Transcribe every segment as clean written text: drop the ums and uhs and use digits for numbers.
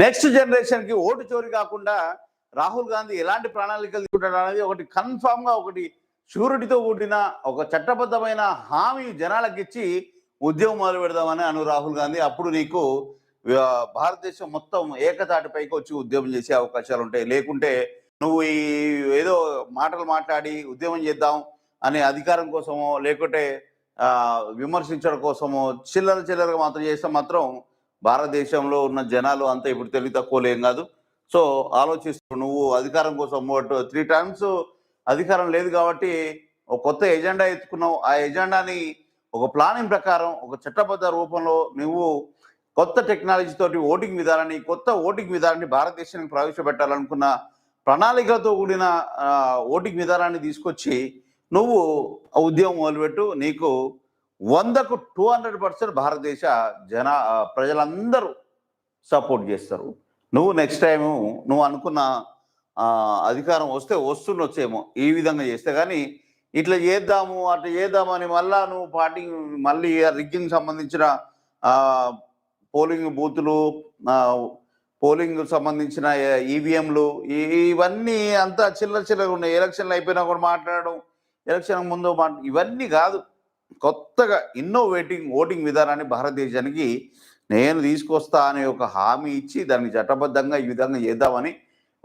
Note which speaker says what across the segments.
Speaker 1: Next జనరేషన్కి vote చోరీ కాకుండా రాహుల్ గాంధీ ఎలాంటి ప్రణాళికలు తీసుకుంటాడు అనేది ఒకటి కన్ఫామ్గా ఒకటి షూరిటీతో కూడిన ఒక చట్టబద్ధమైన హామీ జనాలకు ఇచ్చి ఉద్యమం మొదలు పెడదామని రాహుల్ గాంధీ. అప్పుడు నీకు భారతదేశం మొత్తం ఏకతాటిపైకి వచ్చి ఉద్యమం చేసే అవకాశాలు ఉంటాయి. లేకుంటే నువ్వు ఈ ఏదో మాటలు మాట్లాడి ఉద్యమం చేద్దాం అనే అధికారం కోసమో లేకుంటే విమర్శించడం కోసమో చిల్లరగా మాత్రం చేస్తే మాత్రం భారతదేశంలో ఉన్న జనాలు అంతా ఇప్పుడు తెలివి తక్కువలేం కాదు. సో ఆలోచిస్తూ నువ్వు అధికారం కోసం 3 టైమ్స్ అధికారం లేదు కాబట్టి ఒక కొత్త ఎజెండా ఎత్తుకున్నావు. ఆ ఎజెండాని ఒక ప్లానింగ్ ప్రకారం ఒక చట్టబద్ధ రూపంలో నువ్వు కొత్త టెక్నాలజీ తోటి కొత్త ఓటింగ్ విధానాన్ని భారతదేశానికి ప్రవేశపెట్టాలనుకున్న ప్రణాళికలతో కూడిన ఓటింగ్ విధానాన్ని తీసుకొచ్చి నువ్వు ఉద్యమం మొదలుపెట్టు. నీకు 100కు 200% భారతదేశ ప్రజలందరూ సపోర్ట్ చేస్తారు. నువ్వు నెక్స్ట్ టైము నువ్వు అనుకున్న అధికారం వస్తుండొచ్చేమో ఈ విధంగా చేస్తే. కానీ ఇట్లా చేద్దాము అట్లా చేద్దామని నువ్వు మళ్ళీ రిగ్గింగ్ సంబంధించిన పోలింగ్ బూతులు, పోలింగ్ సంబంధించిన ఈవీఎంలు ఇవన్నీ అంతా చిల్లర ఉన్నాయి. ఎలక్షన్లు అయిపోయినా కూడా మాట్లాడడం, ఎలక్షన్ ముందు ఇవన్నీ కాదు. కొత్తగా ఓటింగ్ విధానాన్ని భారతదేశానికి నేను తీసుకొస్తా అనే ఒక హామీ ఇచ్చి దాన్ని చట్టబద్ధంగా ఈ విధంగా చేద్దామని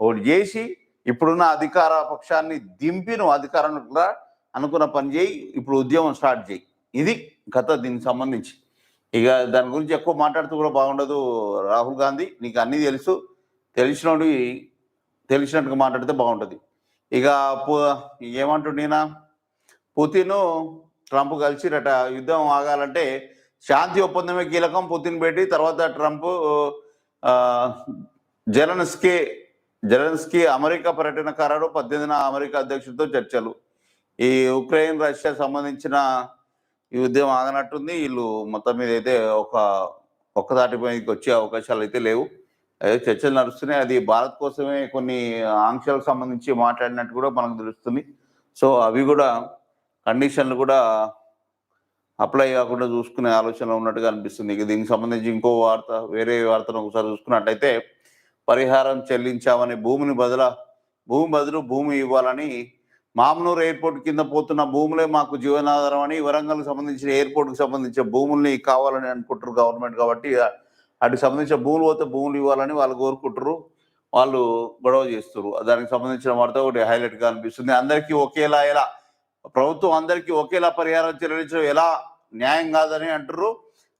Speaker 1: ఒకటి చేసి ఇప్పుడున్న అధికార పక్షాన్ని దింపి నువ్వు అధికారంలో అనుకున్న పని చేయి. ఇప్పుడు ఉద్యమం స్టార్ట్ చేయి. ఇది కథ దీనికి సంబంధించి. ఇక దాని గురించి ఎక్కువ మాట్లాడుతూ కూడా బాగుండదు. రాహుల్ గాంధీ నీకు అన్నీ తెలిసినట్టుగా మాట్లాడితే బాగుంటుంది. ఇక ఏమంటుండీనా పుతిన్ ట్రంప్ కలిసిరట. యుద్ధం ఆగాలంటే శాంతి ఒప్పందమే కీలకం. పుతిన్ పెట్టి తర్వాత ట్రంప్ జెలెన్స్కీ అమెరికా పర్యటన ఖరారు. 18న అమెరికా అధ్యక్షుడితో చర్చలు. ఈ ఉక్రెయిన్ రష్యా సంబంధించిన ఈ ఉద్యమం ఆగనట్టుంది. వీళ్ళు మొత్తం మీద అయితే ఒక్కదాటిపైకి వచ్చే అవకాశాలు అయితే లేవు. చర్చలు నడుస్తున్నాయి. అది భారత్ కోసమే కొన్ని ఆంక్షలకు సంబంధించి మాట్లాడినట్టు కూడా మనకు తెలుస్తుంది. సో అవి కూడా కండిషన్లు కూడా అప్లై కాకుండా చూసుకునే ఆలోచనలో ఉన్నట్టుగా అనిపిస్తుంది. ఇక దీనికి సంబంధించి వేరే వార్తను ఒకసారి చూసుకున్నట్టయితే పరిహారం చెల్లించామని భూమి బదులు భూమి ఇవ్వాలని మామ్నూర్ ఎయిర్పోర్ట్ కింద పోతున్న భూములే మాకు జీవనాధారం అని వరంగల్కి సంబంధించిన ఎయిర్పోర్ట్కి సంబంధించిన భూముల్ని కావాలని అనుకుంటారు గవర్నమెంట్. కాబట్టి వాటికి సంబంధించిన భూములు పోతే భూములు ఇవ్వాలని వాళ్ళు కోరుకుంటారు. వాళ్ళు గొడవ చేస్తారు. దానికి సంబంధించిన వార్త ఒకటి హైలైట్గా అనిపిస్తుంది. ప్రభుత్వం అందరికీ ఒకేలా పరిహారం చెల్లించడం ఎలా న్యాయం కాదని అంటారు.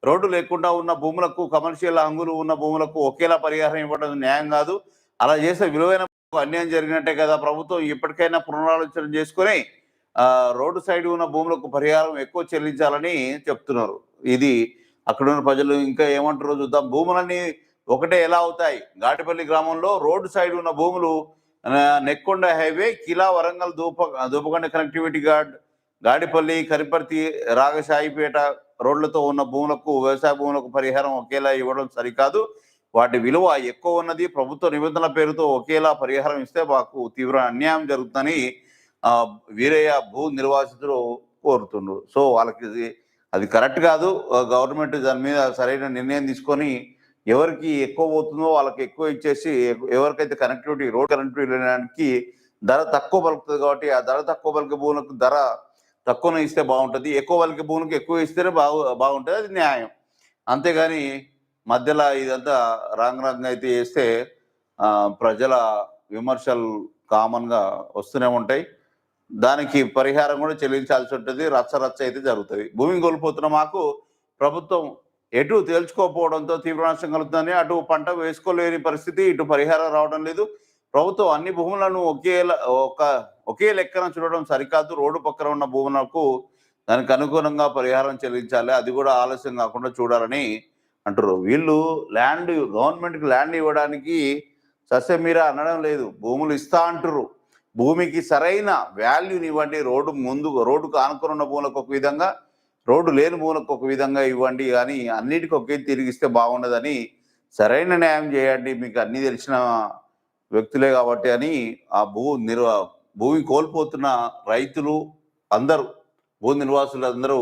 Speaker 1: రోడ్డు లేకుండా ఉన్న భూములకు, కమర్షియల్ హంగులు ఉన్న భూములకు ఒకేలా పరిహారం ఇవ్వడం న్యాయం కాదు. అలా చేస్తే విలువైన అన్యాయం జరిగినట్టే కదా. ప్రభుత్వం ఇప్పటికైనా పునరాలోచన చేసుకుని రోడ్డు సైడ్ ఉన్న భూములకు పరిహారం ఎక్కువ చెల్లించాలని చెప్తున్నారు. ఇది అక్కడున్న ప్రజలు ఇంకా ఏమంటారో చూద్దాం. భూములన్నీ ఒకటే ఎలా అవుతాయి? ఘాటిపల్లి గ్రామంలో రోడ్డు సైడ్ ఉన్న భూములు నెక్కొండ హైవే, కిలా, వరంగల్ దూపకొండ కనెక్టివిటీ గాడిపల్లి, కరిపర్తి, రాగసాయిపేట రోడ్లతో ఉన్న భూములకు, వ్యవసాయ భూములకు పరిహారం ఒకేలా ఇవ్వడం సరికాదు. వాటి విలువ ఎక్కువ ఉన్నది. ప్రభుత్వ నిబంధనల పేరుతో ఒకేలా పరిహారం ఇస్తే మాకు తీవ్ర అన్యాయం జరుగుతుందని వీరయ్య భూ నిర్వాసితులు కోరుతుండ్రు. సో వాళ్ళకి అది కరెక్ట్ కాదు. గవర్నమెంట్ దాని మీద సరైన నిర్ణయం తీసుకొని ఎవరికి ఎక్కువ పోతుందో వాళ్ళకి ఎక్కువ ఇచ్చేసి, ఎవరికైతే రోడ్ కనెక్టివిటీ లేడానికి ధర తక్కువ పలుకుతుంది కాబట్టి ఆ ధర తక్కువ పలికే భూములకు ధర తక్కువనే ఇస్తే బాగుంటుంది. ఎక్కువ పలికే భూములకు ఎక్కువ ఇస్తేనే బాగుంటుంది. అది న్యాయం. అంతేగాని మధ్యలో ఇదంతా రాంగ్ అయితే చేస్తే ప్రజల విమర్శలు కామన్గా వస్తూనే ఉంటాయి. దానికి పరిహారం కూడా చెల్లించాల్సి ఉంటుంది. రచ్చ అయితే జరుగుతుంది. భూమి కోల్పోతున్న మాకు ప్రభుత్వం ఎటు తేల్చుకోకపోవడంతో తీవ్ర నష్టం కలుగుతుందని, అటు పంట వేసుకోలేని పరిస్థితి, ఇటు పరిహారం రావడం లేదు. ప్రభుత్వం అన్ని భూములను ఒకే లెక్కన చూడడం సరికాదు. రోడ్డు పక్కన ఉన్న భూములకు దానికి అనుగుణంగా పరిహారం చెల్లించాలి. అది కూడా ఆలస్యం కాకుండా చూడాలని అంటారు. వీళ్ళు గవర్నమెంట్కి ల్యాండ్ ఇవ్వడానికి సస్యమీరా అనడం లేదు. భూములు ఇస్తా అంటారు. భూమికి సరైన వాల్యూని ఇవ్వండి. రోడ్డుకు ఆనుకుని ఉన్న భూములకు ఒక విధంగా, రోడ్డు లేని భూములకు ఒక విధంగా ఇవ్వండి. కానీ అన్నిటికీ ఒకే తిరిగిస్తే బాగుండదని సరైన న్యాయం చేయండి. మీకు అన్నీ తెలిసిన వ్యక్తులే కాబట్టి అని ఆ భూమి కోల్పోతున్న రైతులు అందరూ, భూ నిర్వాసులు అందరూ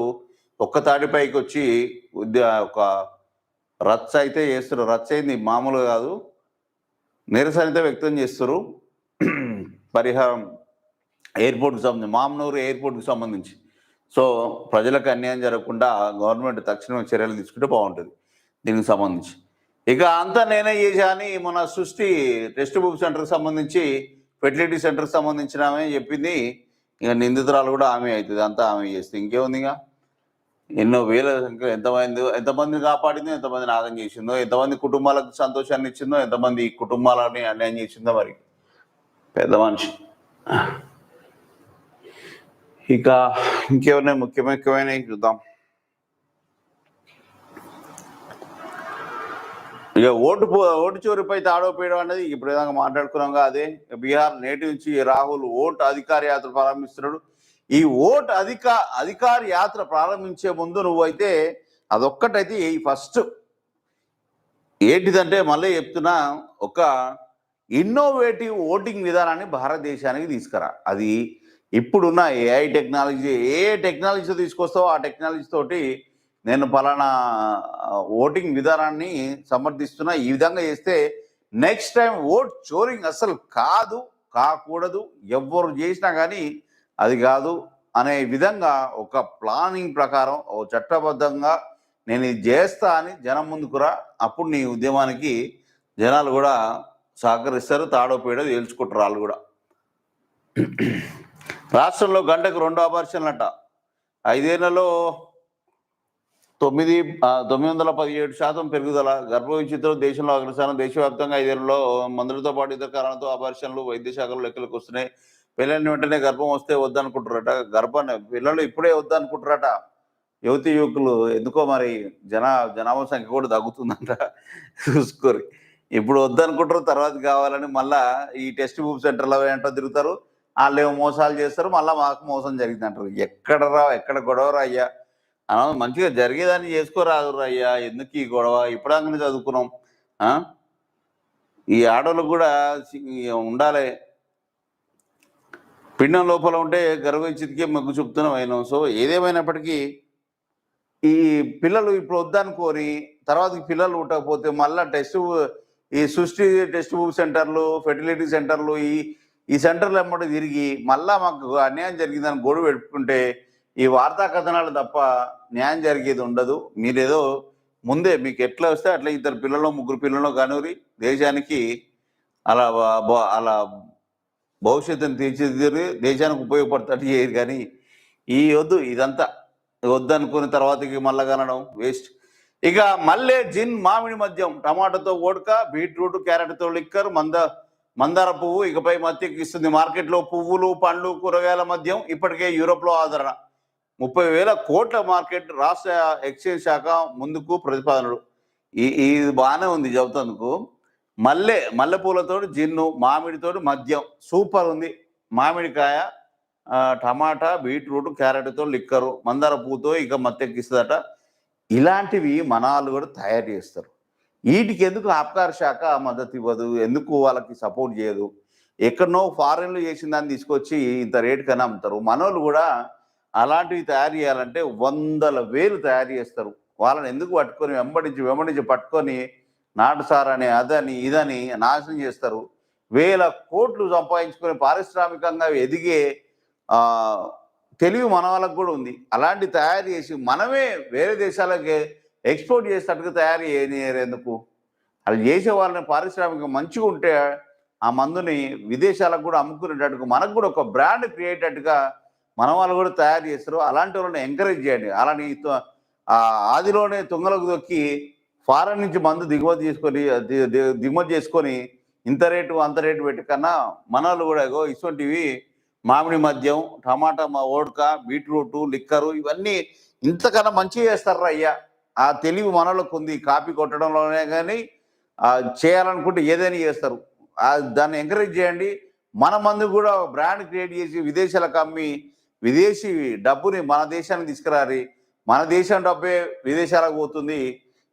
Speaker 1: ఒక్క తాటిపైకి వచ్చి ఒక రచ్చ అయితే చేస్తున్నారు. రచ్చ అయింది మామూలుగా కాదు. నిరసనత వ్యక్తం చేస్తారు పరిహారం ఎయిర్పోర్ట్కి సంబంధించి మామనూరు ఎయిర్పోర్ట్కి సంబంధించి. సో ప్రజలకు అన్యాయం జరగకుండా గవర్నమెంట్ తక్షణం చర్యలు తీసుకుంటే బాగుంటుంది దీనికి సంబంధించి. ఇక అంతా నేనే చేశా అని మన సృష్టి టెక్స్ట్ బుక్ సెంటర్కి సంబంధించి ఫెర్టిలిటీ సెంటర్కి సంబంధించిన ఆమె చెప్పింది. ఇక నిందితురాలు కూడా ఆమె అవుతుంది, అంతా ఆమె చేస్తే ఇంకేముంది. ఇక ఎన్నో వేల సంఖ్య ఎంతమందిని కాపాడిందో, ఎంతమందిని ఆగం చేసిందో, ఎంతమంది కుటుంబాలకు సంతోషాన్ని ఇచ్చిందో, ఎంతమంది కుటుంబాలని అన్యాయం చేసిందో మరి పెద్ద మనిషి. ఇక ఇంకేమైనా ముఖ్యమైన చూద్దాం. ఇక ఓటు చోరీపై తాడోపేయడం అనేది ఇప్పుడు ఏదైనా మాట్లాడుకున్నాం. అదే బీహార్ నేటి నుంచి రాహుల్ ఓటు అధికార యాత్ర ప్రారంభిస్తున్నాడు. ఈ ఓటు అధికార యాత్ర ప్రారంభించే ముందు నువ్వైతే అదొక్కటైతే ఫస్ట్ ఏంటిదంటే మళ్ళీ చెప్తున్నా, ఒక ఇన్నోవేటివ్ ఓటింగ్ విధానాన్ని భారతదేశానికి తీసుకురా. అది ఇప్పుడున్న ఏఐ టెక్నాలజీ, ఏ టెక్నాలజీతో తీసుకొస్తావో ఆ టెక్నాలజీ తోటి నేను పలానా ఓటింగ్ విధానాన్ని సమర్థిస్తున్నా. ఈ విధంగా చేస్తే నెక్స్ట్ టైం ఓట్ చోరింగ్ అసలు కాకూడదు, ఎవరు చేసినా కానీ అది కాదు అనే విధంగా ఒక ప్లానింగ్ ప్రకారం ఓ చట్టబద్ధంగా నేను ఇది చేస్తా అని జనం ముందుకురా. అప్పుడు నీ ఉద్యమానికి జనాలు కూడా సహకరిస్తారు, తాడోపేడో తేల్చుకుంటారు వాళ్ళు కూడా. రాష్ట్రంలో గంటకు 2 అబార్షన్లట. 5 ఏళ్లలో 917% పెరుగుదల. గర్భవిచ్ఛిత్తులు దేశంలో అగ్రస్థానం. దేశవ్యాప్తంగా 5 ఏళ్లలో మందులతో పాటు ఇతర కారణంతో అబార్షన్లు వైద్య శాఖలో లెక్కలకు వస్తున్నాయి. పిల్లల్ని వెంటనే గర్భం వస్తే వద్దనుకుంటారట. పిల్లలు ఇప్పుడే వద్దనుకుంటారట యువతి యువకులు. ఎందుకో మరి జనాభా సంఖ్య కూడా తగ్గుతుందంట, చూసుకోరు. ఇప్పుడు వద్దనుకుంటారు, తర్వాత కావాలని మళ్ళా ఈ టెస్ట్ బుక్ సెంటర్లో ఏంటో తిరుగుతారు. వాళ్ళు ఏమో మోసాలు చేస్తారు, మళ్ళీ మాకు మోసం జరిగిందంటారు. ఎక్కడ గొడవరా అయ్యా? మంచిగా జరిగేదాన్ని చేసుకోరాదు అయ్యా, ఎందుకు ఈ గొడవ? ఇప్పుడంగానే చదువుకున్నాం. ఈ ఆడవాళ్ళకు కూడా ఉండాలి. పిండం లోపల ఉంటే గర్భవిచ్ఛిత్తికే మొగ్గు చూపుతున్నాం అయినాం. సో ఏదేమైనప్పటికీ ఈ పిల్లలు ఇప్పుడు వద్దనుకోని తర్వాత పిల్లలు ఉండకపోతే మళ్ళీ ఈ సృష్టి టెస్ట్ బుక్ సెంటర్లు, ఫెర్టిలిటీ సెంటర్లు, ఈ సెంటర్లు ఎమ్మటి తిరిగి మళ్ళా మాకు అన్యాయం జరిగిందని గొడవ పెట్టుకుంటే ఈ వార్తా కథనాలు తప్ప న్యాయం జరిగేది ఉండదు. మీరేదో ముందే మీకు ఎట్లా వస్తే అట్లా 2 పిల్లలు 3 పిల్లలు కానూరి దేశానికి అలా భవిష్యత్తును తీర్చిదిద్ది దేశానికి ఉపయోగపడతాడు చేయరు. కానీ ఇదంతా వద్దనుకున్న తర్వాతకి మళ్ళా కనడం వేస్ట్. ఇక మల్లె, జిన్, మామిడి మద్యం, టమాటాతో వోడ్కా, బీట్రూట్, క్యారెట్తో లిక్కర్, మందార పువ్వు ఇకపై మత్తెక్కిస్తుంది. మార్కెట్లో పువ్వులు, పండ్లు, కూరగాయల మద్యం ఇప్పటికే యూరోప్లో ఆదరణ. 30,000 కోట్ల మార్కెట్. రాష్ట్ర ఎక్సైజ్ శాఖ ముందుకు ప్రతిపాదనలు. ఇది బాగానే ఉంది చెబుతందుకు. మల్లెపూలతో జిన్ను, మామిడితోటి మద్యం సూపర్ ఉంది. మామిడికాయ, టమాటా, బీట్రూట్, క్యారెట్తో లిక్కరు, మందార పువ్వుతో ఇక మత్తెక్కిస్తుందట. ఇలాంటివి మన వాళ్ళు కూడా తయారు చేస్తారు. వీటికి ఎందుకు ఆబ్కారీ శాఖ మద్దతు ఇవ్వదు? ఎందుకు వాళ్ళకి సపోర్ట్ చేయదు? ఎక్కడనో ఫారెన్లో చేసిన దాన్ని తీసుకొచ్చి ఇంత రేటు కన్నా అమ్ముతారు. మనోళ్ళు కూడా అలాంటివి తయారు చేయాలంటే 100,000 తయారు చేస్తారు. వాళ్ళని ఎందుకు పట్టుకొని వెంబడించి పట్టుకొని నాటుసారని అదని ఇదని నాశనం చేస్తారు. 1,000 కోట్లు సంపాదించుకొని పారిశ్రామికంగా ఎదిగే తెలివి మన వాళ్ళకు కూడా ఉంది. అలాంటి తయారు చేసి మనమే వేరే దేశాలకి ఎక్స్పోర్ట్ చేసేటట్టుగా తయారు చేయరు ఎందుకు? అది చేసే వాళ్ళని పారిశ్రామికంగా మంచిగా ఉంటే ఆ మందుని విదేశాలకు కూడా అమ్ముకునేటట్టుగా మనకు కూడా ఒక బ్రాండ్ క్రియేటట్టుగా మన వాళ్ళు కూడా తయారు చేస్తారు. అలాంటి వాళ్ళని ఎంకరేజ్ చేయండి. అలాని ఆదిలోనే తుంగలకు దొక్కి ఫారెన్ నుంచి మందు దిగుమతి చేసుకొని ఇంత రేటు అంత రేటు పెట్టి కన్నా మన వాళ్ళు కూడా ఇటువంటివి మామిడి మద్యం, టమాటా ఓడ్కా, బీట్రూట్, లిక్కరు ఇవన్నీ ఇంతకన్నా మంచిగా చేస్తారు అయ్యా. ఆ తెలివి మనలోకి ఉంది. కాపీ కొట్టడంలోనే కానీ చేయాలనుకుంటే ఏదైనా చేస్తారు. దాన్ని ఎంకరేజ్ చేయండి. మన మందు కూడా బ్రాండ్ క్రియేట్ చేసి విదేశాలకు అమ్మి విదేశీ డబ్బుని మన దేశానికి తీసుకురారి. మన దేశం డబ్బే విదేశాలకు పోతుంది.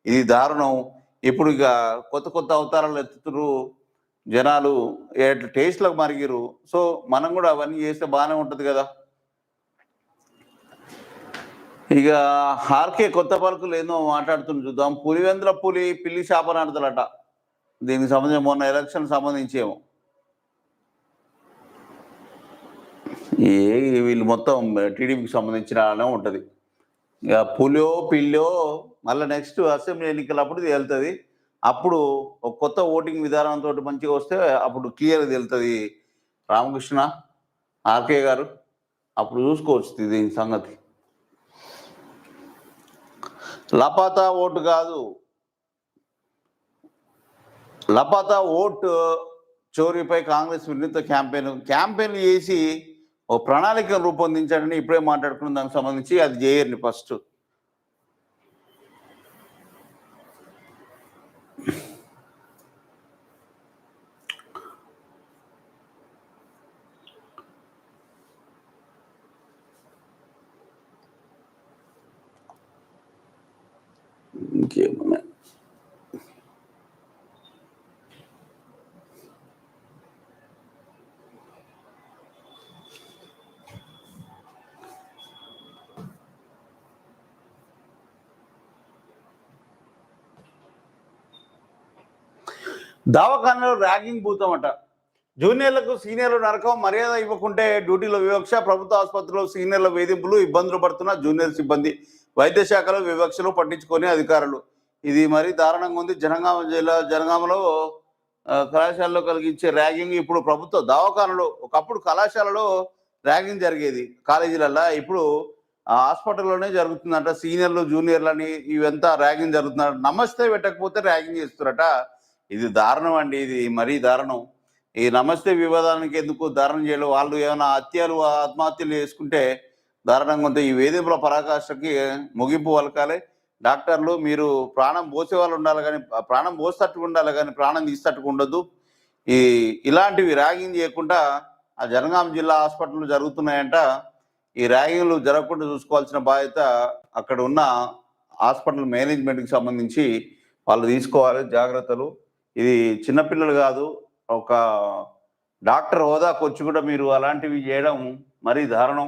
Speaker 1: ఇది దారుణం. ఇప్పుడు ఇక కొత్త అవతారాలు ఎత్తుతున్నారు జనాలు, టేస్ట్లకు మరిగిరు. సో మనం కూడా అవన్నీ చేస్తే బాగానే ఉంటుంది కదా. ఇక ఆర్కే కొత్త పలుకులు ఏదో మాట్లాడుతున్న చూద్దాం. పులివెందుల పులి పిల్లి శాపనార్థులట. దీనికి సంబంధించి మొన్న ఎలక్షన్ సంబంధించి ఏమో వీళ్ళు మొత్తం టీడీపీకి సంబంధించిన ఉంటుంది. ఇక పులో పిల్లో మళ్ళీ నెక్స్ట్ అసెంబ్లీ ఎన్నికలప్పుడు తేలుతుంది. అప్పుడు ఒక కొత్త ఓటింగ్ విధానంతో మంచిగా వస్తే అప్పుడు క్లియర్గా తేలుతుంది రామకృష్ణ ఆర్కే గారు. అప్పుడు చూసుకోవచ్చు దీని సంగతి. లపాతా ఓటు కాదు, లపాతా ఓటు చోరీపై కాంగ్రెస్ వినూత్న క్యాంపెయిన్ చేసి ఓ ప్రణాళిక రూపొందించాడని ఇప్పుడే మాట్లాడుకున్న దానికి సంబంధించి అది చేయర్ని ఫస్ట్. ఇంకేమన్నా దవాఖానలో ర్యాగింగ్ భూతమట. జూనియర్లకు సీనియర్లు నరకం, మర్యాద ఇవ్వకుంటే డ్యూటీలో వివక్ష. ప్రభుత్వ ఆసుపత్రిలో సీనియర్ల వేధింపులు, ఇబ్బందులు పడుతున్న జూనియర్ సిబ్బంది. వైద్య శాఖలో వివక్షలు పట్టించుకొని అధికారులు. ఇది మరీ దారుణంగా ఉంది. జనగామలో కళాశాలలో కలిగించే ర్యాగింగ్ ఇప్పుడు ప్రభుత్వ దవాఖానలో. ఒకప్పుడు కళాశాలలో ర్యాగింగ్ జరిగేది కాలేజీలల్లో, ఇప్పుడు హాస్పిటల్లోనే జరుగుతుందంట. సీనియర్లు జూనియర్లు అని ఇవంతా ర్యాగింగ్ జరుగుతుందంట. నమస్తే పెట్టకపోతే ర్యాగింగ్ చేస్తున్నారట. ఇది దారుణం అండి, ఇది మరీ దారుణం. ఈ నమస్తే వివాదానికి ఎందుకు దారుణం చేయాలి? వాళ్ళు ఏమైనా ఆత్మహత్యలు చేసుకుంటే దారుణంగా ఉంటాయి. ఈ వేధింపుల పరాకాష్ఠకి ముగింపు పలకాలి. డాక్టర్లు మీరు ప్రాణం పోసే వాళ్ళు ఉండాలి, కానీ ప్రాణం పోసేటట్టుగా ఉండాలి, కానీ ప్రాణం తీసేటట్టుగా ఉండదు. ఇలాంటివి ర్యాగింగ్ చేయకుండా ఆ జనగాం జిల్లా హాస్పిటల్లో జరుగుతున్నాయంట. ఈ ర్యాగింగ్లు జరగకుండా చూసుకోవాల్సిన బాధ్యత అక్కడ ఉన్న హాస్పిటల్ మేనేజ్మెంట్కి సంబంధించి వాళ్ళు తీసుకోవాలి జాగ్రత్తలు. ఇది చిన్నపిల్లలు కాదు, ఒక డాక్టర్ హోదాకు వచ్చి కూడా మీరు అలాంటివి చేయడం మరీ దారుణం.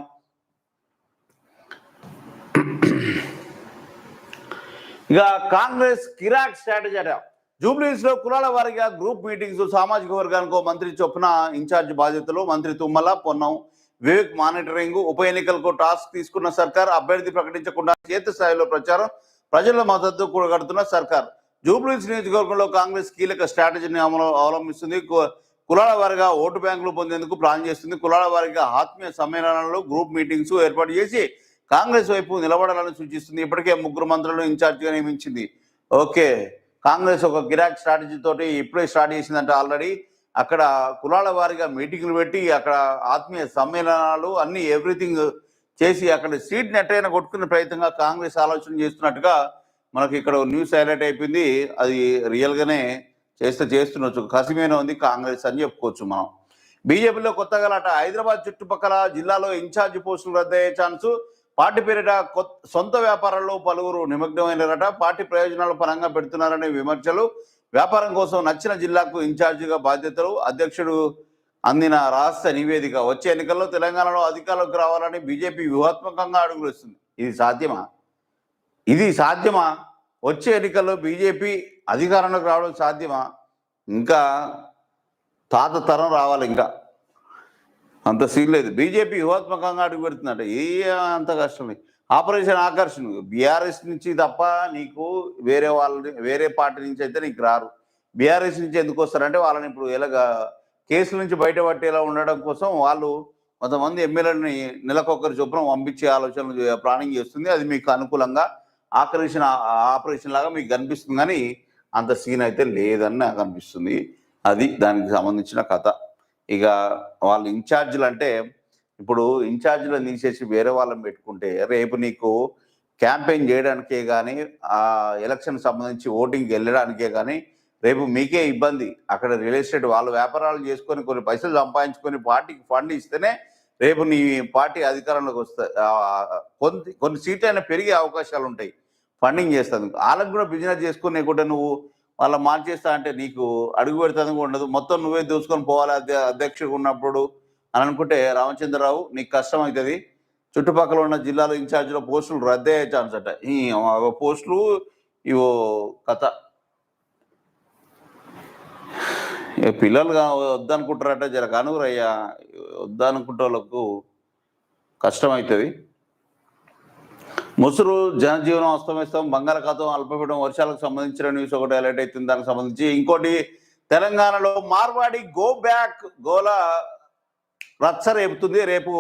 Speaker 1: ఇక కాంగ్రెస్ కిరాక్ స్ట్రాటజీ అట. జూబ్లీస్ లో కులాల వారిగా గ్రూప్ మీటింగ్స్, సామాజిక వర్గానికి మంత్రి చొప్పున ఇన్ఛార్జ్ బాధ్యతలు. మంత్రి తుమ్మల, పొన్నం, వివేక్ మానిటరింగ్. ఉప ఎన్నికలకు టాస్క్ తీసుకున్న సర్కార్. అభ్యర్థి ప్రకటించకుండా క్షేత్ర స్థాయిలో ప్రచారం. ప్రజల మద్దతు కూడగడుతున్న సర్కార్. జూబ్లీస్ నియోజకవర్గంలో కాంగ్రెస్ కీలక స్ట్రాటజీని అవలంబిస్తుంది. కులాల వారిగా ఓటు బ్యాంకులు పొందేందుకు ప్లాన్ చేస్తుంది. కులాల వారిగా ఆత్మీయ సమ్మేళనాలు, గ్రూప్ మీటింగ్స్ ఏర్పాటు చేసి కాంగ్రెస్ వైపు నిలబడాలని సూచిస్తుంది. ఇప్పటికే 3 మంత్రులను ఇన్ఛార్జిగా నియమించింది. ఓకే, కాంగ్రెస్ ఒక గిరాక్ స్ట్రాటజీ తోటి ఇప్పుడే స్టార్ట్ చేసిందంటే ఆల్రెడీ. అక్కడ కులాల వారిగా మీటింగ్లు పెట్టి అక్కడ ఆత్మీయ సమ్మేళనాలు అన్ని ఎవ్రీథింగ్ చేసి అక్కడ సీట్ నెట్టైనా కొట్టుకునే ప్రయత్నంగా కాంగ్రెస్ ఆలోచన చేస్తున్నట్టుగా మనకి ఇక్కడ న్యూస్ హైలైట్ అయిపోయింది. అది రియల్గానే చేస్తుండొచ్చు. కసిమేన ఉంది కాంగ్రెస్ అని చెప్పుకోవచ్చు మనం. బీజేపీలో కొత్తగా అట. హైదరాబాద్ చుట్టుపక్కల జిల్లాలో ఇన్ఛార్జ్ పోస్టులు రద్దయ్యే ఛాన్సు. పార్టీ పేరిట సొంత వ్యాపారాల్లో పలువురు నిమగ్నమైనారట. పార్టీ ప్రయోజనాల పరంగా పెడుతున్నారనే విమర్శలు. వ్యాపారం కోసం నచ్చిన జిల్లాకు ఇన్ఛార్జిగా బాధ్యతలు. అధ్యక్షుడు అందిన రహస్య నివేదిక. వచ్చే ఎన్నికల్లో తెలంగాణలో అధికారంలోకి రావాలని బీజేపీ వ్యూహాత్మకంగా అడుగులు వేస్తుంది. ఇది సాధ్యమా? వచ్చే ఎన్నికల్లో బీజేపీ అధికారంలోకి రావడం సాధ్యమా? ఇంకా తాత తరం రావాలి, ఇంకా అంత సీన్ లేదు. బీజేపీ వ్యూహాత్మకంగా అడుగు పెడుతుందట. అంత కష్టం. ఆపరేషన్ ఆకర్షణ బీఆర్ఎస్ నుంచి తప్ప నీకు వేరే పార్టీ నుంచి అయితే నీకు రారు. బీఆర్ఎస్ నుంచి ఎందుకు వస్తారంటే వాళ్ళని ఇప్పుడు ఎలాగా కేసుల నుంచి బయటపట్టేలా ఉండడం కోసం వాళ్ళు కొంతమంది ఎమ్మెల్యేలని నెలకొకరి చొప్పున పంపించే ఆలోచనలు ప్లానింగ్ చేస్తుంది. అది మీకు అనుకూలంగా ఆపరేషన్ లాగా మీకు కనిపిస్తుంది, కానీ అంత సీన్ అయితే లేదని నాకు అనిపిస్తుంది. అది దానికి సంబంధించిన కథ. ఇక వాళ్ళు ఇన్ఛార్జీలు అంటే ఇప్పుడు ఇన్ఛార్జీలను తీసేసి వేరే వాళ్ళని పెట్టుకుంటే రేపు నీకు క్యాంపెయిన్ చేయడానికే కానీ ఆ ఎలక్షన్ సంబంధించి ఓటింగ్కి వెళ్ళడానికే కానీ రేపు మీకే ఇబ్బంది. అక్కడ రియల్ ఎస్టేట్ వాళ్ళు వ్యాపారాలు చేసుకొని కొన్ని పైసలు సంపాదించుకొని పార్టీకి ఫండ్ ఇస్తేనే రేపు నీ పార్టీ అధికారంలోకి వస్తుంది. కొన్ని సీట్లు అయినా పెరిగే అవకాశాలు ఉంటాయి ఫండింగ్ చేస్తుంది. వాళ్ళకి కూడా బిజినెస్ చేసుకునే కూడా నువ్వు వాళ్ళ మార్చేస్తా అంటే నీకు అడుగు పెడతానికి ఉండదు. మొత్తం నువ్వే దూసుకొని పోవాలి అధ్యక్షుడు ఉన్నప్పుడు అని అనుకుంటే రామచంద్రరావు నీకు కష్టం అవుతుంది. చుట్టుపక్కల ఉన్న జిల్లాలో ఇన్ఛార్జిలో పోస్టులు రద్దయ్యే ఛాన్స్ అట. ఈ పోస్టులు ఇవో కథ. పిల్లలు వద్దనుకుంటారట, జర కనురయ్యా, వద్దనుకుంటే వాళ్ళకు కష్టమవుతుంది. ముసురు జనజీవనం అస్తమిస్తాం, బంగాళాఖాతం అల్పపీడనం వర్షాలకు సంబంధించిన న్యూస్ ఒకటి అలర్ట్ అవుతుంది. దానికి సంబంధించి ఇంకోటి, తెలంగాణలో మార్వాడి గో బ్యాక్ గోల రచ్చ రేపుతుంది. రేపు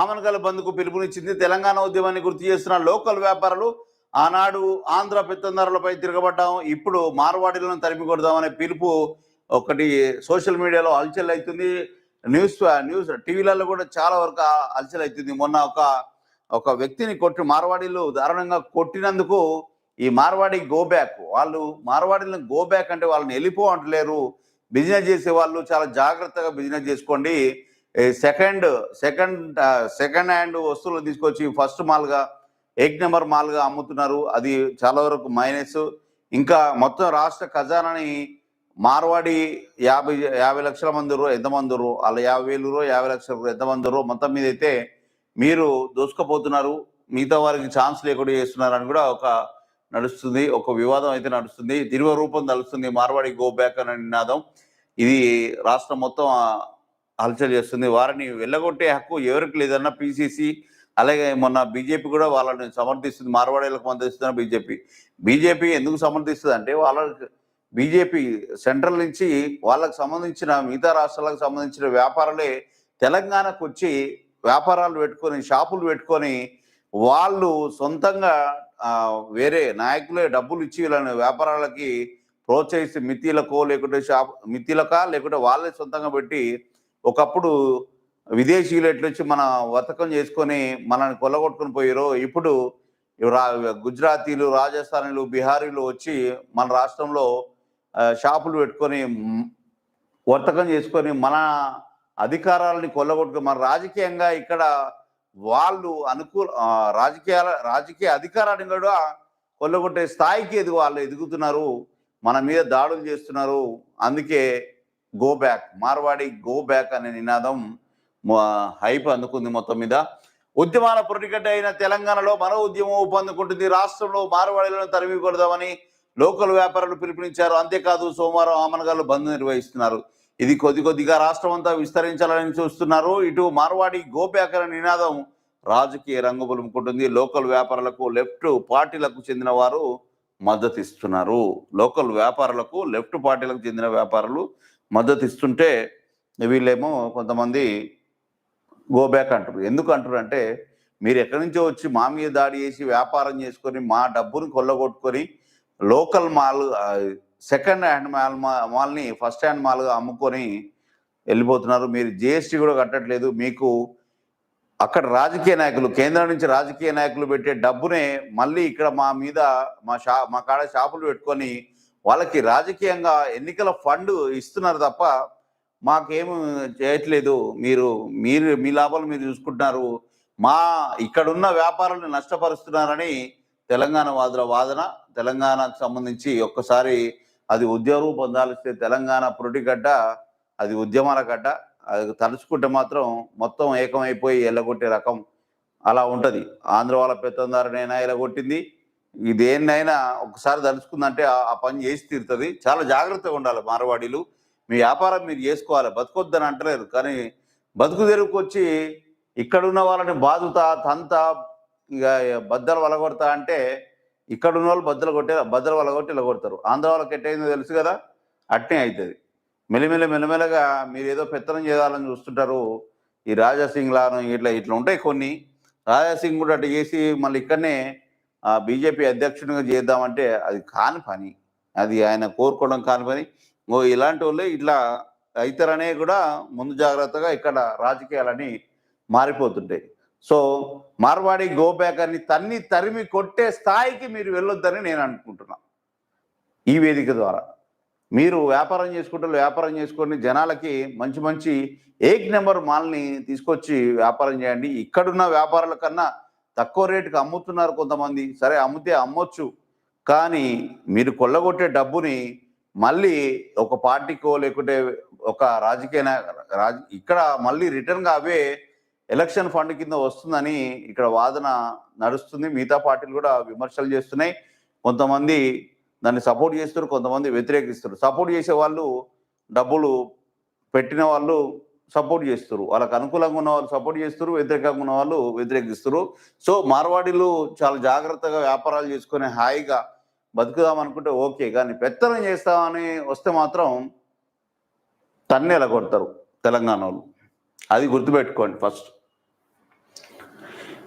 Speaker 1: ఆమనగల్ బంద్కు పిలుపునిచ్చింది. తెలంగాణ ఉద్యమాన్ని గుర్తు చేస్తున్న లోకల్ వ్యాపారులు ఆనాడు ఆంధ్ర పెత్తందారులపై తిరగబడ్డాం, ఇప్పుడు మార్వాడీలను తరిమి కొడదామనే పిలుపు ఒకటి సోషల్ మీడియాలో హల్చల్ అవుతుంది. న్యూస్ టీవీలలో కూడా చాలా వరకు హల్చల్ అవుతుంది. మొన్న ఒక వ్యక్తిని కొట్టి మార్వాడీలు దారుణంగా కొట్టినందుకు ఈ మార్వాడి గో బ్యాక్, వాళ్ళు మార్వాడీలను గో బ్యాక్ అంటే వాళ్ళని వెళ్ళిపో అంటలేరు. బిజినెస్ చేసే వాళ్ళు చాలా జాగ్రత్తగా బిజినెస్ చేసుకోండి. సెకండ్ హ్యాండ్ వస్తువులు తీసుకొచ్చి ఫస్ట్ మాల్గా ఏక్ నెంబర్ మాల్గా అమ్ముతున్నారు. అది చాలా వరకు మైనస్. ఇంకా మొత్తం రాష్ట్ర ఖజానాని మార్వాడి 50 లక్షల మంది ఎంతమంది, వాళ్ళ 50,000 50 లక్షల ఎంతమంది మొత్తం మీద అయితే మీరు దోసుకుపోతున్నారు, మిగతా వారికి ఛాన్స్ లేకుండా చేస్తున్నారు అని కూడా ఒక నడుస్తుంది, ఒక వివాదం అయితే నడుస్తుంది. దివ్య రూపం తలుస్తుంది మార్వాడి గో బ్యాక్ అనే నినాదం. ఇది రాష్ట్రం మొత్తం హల్చల్ చేస్తుంది. వారిని వెళ్ళగొట్టే హక్కు ఎవరికి లేదన్న పిసిసి, అలాగే మొన్న బీజేపీ కూడా వాళ్ళని సమర్థిస్తుంది. మార్వాడీలకు మద్దతిస్తున్న బీజేపీ ఎందుకు సమర్థిస్తుంది అంటే, బీజేపీ సెంట్రల్ నుంచి వాళ్ళకు సంబంధించిన మిగతా రాష్ట్రాలకు సంబంధించిన వ్యాపారులే తెలంగాణకు వచ్చి వ్యాపారాలు పెట్టుకొని షాపులు పెట్టుకొని వాళ్ళు సొంతంగా వేరే నాయకులే డబ్బులు ఇచ్చి వీళ్ళని వ్యాపారాలకి ప్రోత్సహిస్తే మిత్తిలకా లేకుంటే వాళ్ళే సొంతంగా పెట్టి ఒకప్పుడు విదేశీయులు ఎట్లొచ్చి మన వర్తకం చేసుకొని మనల్ని కొల్లగొట్టుకుని పోయారో, ఇప్పుడు గుజరాతీలు, రాజస్థానీలు, బీహారీలు వచ్చి మన రాష్ట్రంలో షాపులు పెట్టుకొని వర్తకం చేసుకొని మన అధికారాలని కొల్లగొట్టుకుని మన రాజకీయంగా ఇక్కడ వాళ్ళు రాజకీయ అధికారాన్ని కూడా కొల్లగొట్టే స్థాయికి వాళ్ళు ఎదుగుతున్నారు, మన మీద దాడులు చేస్తున్నారు. అందుకే go back, Marwadi go back అనే నినాదం హైప్ అందుకుంది. మొత్తం మీద ఉద్యమాల పొరటిగడ్డ అయిన తెలంగాణలో మరో ఉద్యమం ఊపందుకుంటుంది. రాష్ట్రంలో మార్వాడీలను తరిమి కొడదామని లోకల్ వ్యాపారులు పిలుపునిచ్చారు. అంతేకాదు సోమవారం ఆమనగల్ బంద్ నిర్వహిస్తున్నారు. ఇది కొద్దిగా రాష్ట్రం అంతా విస్తరించాలని చూస్తున్నారు. ఇటు మార్వాడి గో బ్యాక్ అనే నినాదం రాజకీయ రంగు పులుముకుంటుంది. లోకల్ వ్యాపారులకు లెఫ్ట్ పార్టీలకు చెందిన వారు మద్దతిస్తున్నారు. లోకల్ వ్యాపారులకు లెఫ్ట్ పార్టీలకు చెందిన వ్యాపారులు మద్దతిస్తుంటే వీళ్ళేమో కొంతమంది గో బ్యాక్ అంటారు. ఎందుకు అంటారు అంటే, మీరు ఎక్కడి నుంచో వచ్చి మా మీద దాడి చేసి వ్యాపారం చేసుకొని మా డబ్బుని కొల్లగొట్టుకొని లోకల్ మాల్ సెకండ్ హ్యాండ్ మాల్ని ఫస్ట్ హ్యాండ్ మాల్గా అమ్ముకొని వెళ్ళిపోతున్నారు. మీరు జిఎస్టీ కూడా కట్టట్లేదు. మీకు అక్కడ రాజకీయ నాయకులు, కేంద్రం నుంచి రాజకీయ నాయకులు పెట్టే డబ్బునే మళ్ళీ ఇక్కడ మా కాడ షాపులు పెట్టుకొని వాళ్ళకి రాజకీయంగా ఎన్నికల ఫండ్ ఇస్తున్నారు తప్ప మాకేమి చేయట్లేదు. మీరు మీ లాభాలు మీరు చూసుకుంటున్నారు, ఇక్కడున్న వ్యాపారాలను నష్టపరుస్తున్నారని తెలంగాణ వాదన. తెలంగాణకు సంబంధించి ఒక్కసారి అది ఉద్యమం పొందాలిస్తే తెలంగాణ పొరటిగడ్డ, అది ఉద్యమాల గడ్డ. అది తలుచుకుంటే మాత్రం మొత్తం ఏకమైపోయి ఎల్లగొట్టే రకం అలా ఉంటుంది. ఆంధ్ర వాళ్ళ పెత్తందారునైనా ఎల్లగొట్టింది, దేన్నైనా ఒకసారి తలుచుకుందంటే ఆ పని చేసి తీరుతుంది. చాలా జాగ్రత్తగా ఉండాలి మార్వాడీలు. మీ వ్యాపారం మీరు చేసుకోవాలి, బతుకొద్దని అంటలేరు, కానీ బతుకు తెరువుకొచ్చి ఇక్కడున్న వాళ్ళని బాదుతా తంతా ఇక బద్దలు వలగొడతా అంటే ఇక్కడున్న వాళ్ళు బద్దలు వలగొట్టి ఇలా కొడతారు. ఆంధ్ర వాళ్ళకి ఎట్టయిందో తెలుసు కదా, అట్నే అవుతుంది. మెల్లమెల్లగా మీరు ఏదో పెత్తనం చేయాలని చూస్తుంటారు. ఈ రాజాసింగ్ లాను ఇట్లా ఉంటాయి కొన్ని. రాజాసింగ్ కూడా అట్లా చేసి మళ్ళీ ఇక్కడనే బీజేపీ అధ్యక్షుడిగా చేద్దామంటే అది కాని పని, అది ఆయన కోరుకోవడం కాని పని. ఇలాంటి వాళ్ళే ఇట్లా అవుతారనే కూడా ముందు జాగ్రత్తగా ఇక్కడ రాజకీయాలని మారిపోతుంటాయి. సో మార్వాడి గో బ్యాక్ అని తరిమి కొట్టే స్థాయికి మీరు వెళ్ళొద్దని నేను అనుకుంటున్నా. ఈ వేదిక ద్వారా మీరు వ్యాపారం చేసుకొని జనాలకి మంచి ఏక్ నెంబర్ మాల్ని తీసుకొచ్చి వ్యాపారం చేయండి. ఇక్కడున్న వ్యాపారాల కన్నా తక్కువ రేటుకి అమ్ముతున్నారు కొంతమంది. సరే, అమ్మితే అమ్మొచ్చు, కానీ మీరు కొల్లగొట్టే డబ్బుని మళ్ళీ ఒక పార్టీకో లేకుంటే ఒక రాజకీయ ఇక్కడ మళ్ళీ రిటర్న్గా అవే ఎలక్షన్ ఫండ్ కింద వస్తుందని ఇక్కడ వాదన నడుస్తుంది. మిగతా పార్టీలు కూడా విమర్శలు చేస్తున్నాయి. కొంతమంది దాన్ని సపోర్ట్ చేస్తారు, కొంతమంది వ్యతిరేకిస్తారు. సపోర్ట్ చేసే వాళ్ళు డబ్బులు పెట్టిన వాళ్ళు సపోర్ట్ చేస్తారు, వాళ్ళకి అనుకూలంగా ఉన్న వాళ్ళు సపోర్ట్ చేస్తారు, వ్యతిరేకంగా ఉన్న వాళ్ళు వ్యతిరేకిస్తారు. సో మార్వాడీలు చాలా జాగ్రత్తగా వ్యాపారాలు చేసుకుని హాయిగా బతుకుదాం అనుకుంటే ఓకే, కానీ పెత్తనం చేస్తామని వస్తే మాత్రం తన్నేలా కొడతారు తెలంగాణ వాళ్ళు. అది గుర్తుపెట్టుకోండి ఫస్ట్.